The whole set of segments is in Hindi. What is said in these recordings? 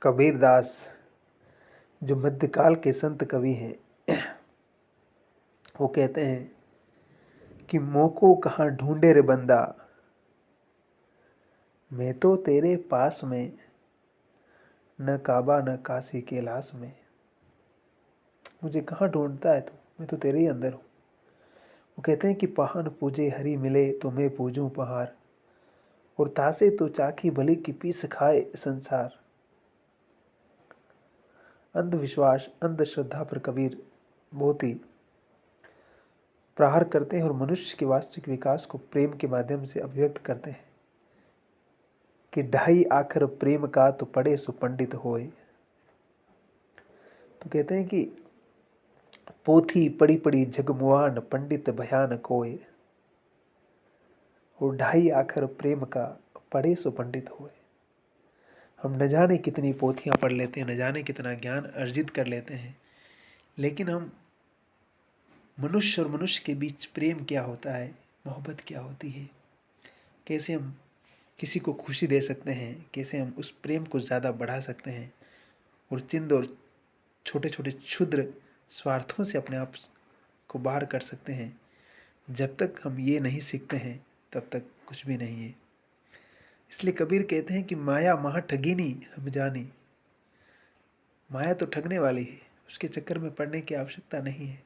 कबीर दास जो मध्यकाल के संत कवि हैं, वो कहते हैं कि मोको कहाँ ढूंढे रे बंदा, मैं तो तेरे पास में, न काबा न काशी कैलाश में। मुझे कहाँ ढूंढता है तू, मैं तो तेरे ही अंदर हूँ। वो कहते हैं कि पहाड़ पूजे हरि मिले तो मैं पूजूं पहाड़, और तासे तो चाखी भली की पीस खाए संसार। अंधविश्वास अंधश्रद्धा पर कबीर बहुत ही प्रहार करते हैं और मनुष्य के वास्तविक विकास को प्रेम के माध्यम से अभिव्यक्त करते हैं कि ढाई आखर प्रेम का तो पढ़े सो पंडित होए। तो कहते हैं कि पोथी पड़ी पड़ी जगमुआन पंडित भयान कोय, और ढाई आखर प्रेम का पढ़े सो पंडित होए। हम न जाने कितनी पोथियां पढ़ लेते हैं, न जाने कितना ज्ञान अर्जित कर लेते हैं, लेकिन हम मनुष्य और मनुष्य के बीच प्रेम क्या होता है, मोहब्बत क्या होती है, कैसे हम किसी को खुशी दे सकते हैं, कैसे हम उस प्रेम को ज़्यादा बढ़ा सकते हैं और चिंद और छोटे छोटे क्षुद्र स्वार्थों से अपने आप को बाहर कर सकते हैं। जब तक हम ये नहीं सीखते हैं तब तक कुछ भी नहीं है। इसलिए कबीर कहते हैं कि माया महा ठगिनी हम जानी। माया तो ठगने वाली है, उसके चक्कर में पड़ने की आवश्यकता नहीं है।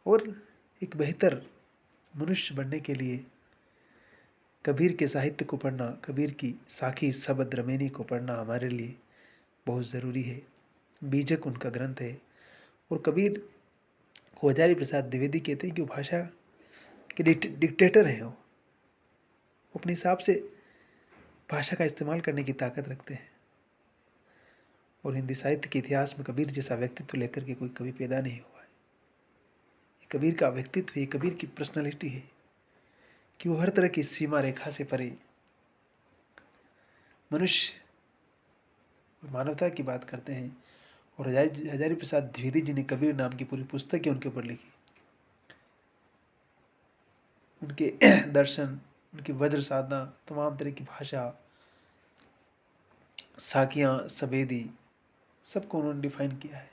और एक बेहतर मनुष्य बनने के लिए कबीर के साहित्य को पढ़ना, कबीर की साखी शबद रमेनी को पढ़ना हमारे लिए बहुत ज़रूरी है। बीजक उनका ग्रंथ है। और कबीर को हजारी प्रसाद द्विवेदी कहते हैं कि वो भाषा के डिक्टेटर हैं। वो अपने हिसाब से भाषा का इस्तेमाल करने की ताकत रखते हैं। और हिंदी साहित्य के इतिहास में कबीर जैसा व्यक्तित्व लेकर के कोई कवि पैदा नहीं हुआ है। ये कबीर का व्यक्तित्व है, कबीर की पर्सनालिटी है कि वो हर तरह की सीमा रेखा से परे मनुष्य और मानवता की बात करते हैं। और हजारी प्रसाद द्विवेदी जी ने कबीर नाम की पूरी पुस्तक ही उनके ऊपर लिखी। उनके दर्शन, उनकी वज्र साधना, तमाम तरह की भाषा, साखियाँ, सवेदी, सबको उन्होंने डिफाइन किया है।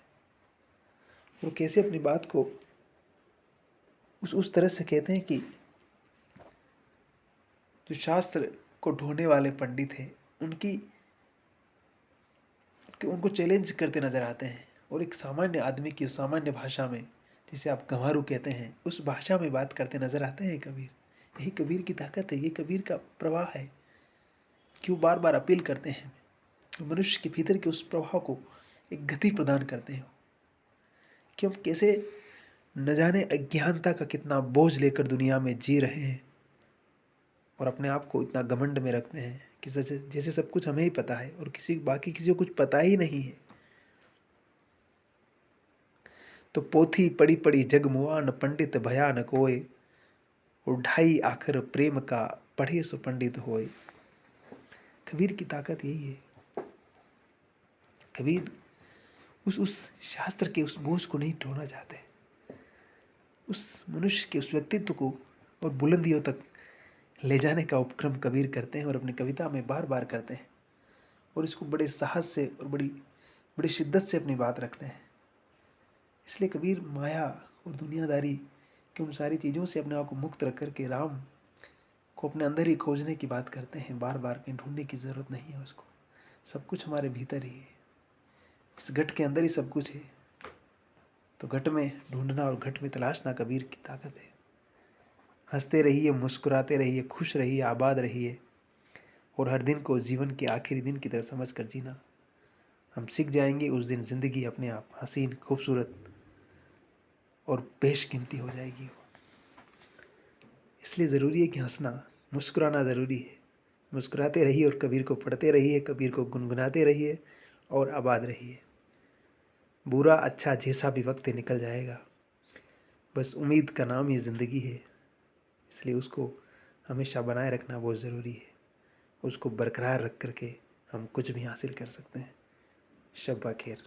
और कैसे अपनी बात को उस तरह से कहते हैं कि जो शास्त्र को ढूंढने वाले पंडित हैं उनको चैलेंज करते नजर आते हैं। और एक सामान्य आदमी की सामान्य भाषा में, जिसे आप गंवारू कहते हैं, उस भाषा में बात करते नजर आते हैं कबीर। यही कबीर की ताकत है, ये कबीर का प्रवाह है कि वो बार बार अपील करते हैं, मनुष्य के भीतर के उस प्रवाह को एक गति प्रदान करते हैं कि हम कैसे न जाने अज्ञानता का कितना बोझ लेकर दुनिया में जी रहे हैं और अपने आप को इतना घमंड में रखते हैं कि जैसे सब कुछ हमें ही पता है और किसी को कुछ पता ही नहीं है। तो पोथी पड़ी पड़ी जग मुआन पंडित भयान कोय, और ढाई आखर प्रेम का पढ़े सो पंडित होए। कबीर की ताकत यही है। कबीर उस शास्त्र के उस बोझ को नहीं ढोना चाहते, उस मनुष्य के उस व्यक्तित्व को और बुलंदियों तक ले जाने का उपक्रम कबीर करते हैं और अपनी कविता में बार बार करते हैं। और इसको बड़े साहस से और बड़ी शिद्दत से अपनी बात रखते हैं। इसलिए कबीर माया और दुनियादारी की उन सारी चीज़ों से अपने आप को मुक्त रख करके राम को अपने अंदर ही खोजने की बात करते हैं। बार बार कहीं ढूंढने की ज़रूरत नहीं है उसको, सब कुछ हमारे भीतर ही है, इस घट के अंदर ही सब कुछ है। तो घट में ढूंढना और घट में तलाशना कबीर की ताकत है। हंसते रहिए, मुस्कुराते रहिए, खुश रहिए, आबाद रहिए और हर दिन को जीवन के आखिरी दिन की तरह समझ कर जीना। हम सीख जाएंगे उस दिन ज़िंदगी अपने आप हसीन, खूबसूरत और बेशकीमती हो जाएगी। इसलिए ज़रूरी है कि हंसना, मुस्कुराना ज़रूरी है। मुस्कुराते रहिए और कबीर को पढ़ते रहिए, कबीर को गुनगुनाते रहिए और आबाद रहिए। बुरा अच्छा जैसा भी वक्त निकल जाएगा, बस उम्मीद का नाम ही ज़िंदगी है। इसलिए उसको हमेशा बनाए रखना बहुत ज़रूरी है। उसको बरकरार रख करके हम कुछ भी हासिल कर सकते हैं। शब्बा खैर।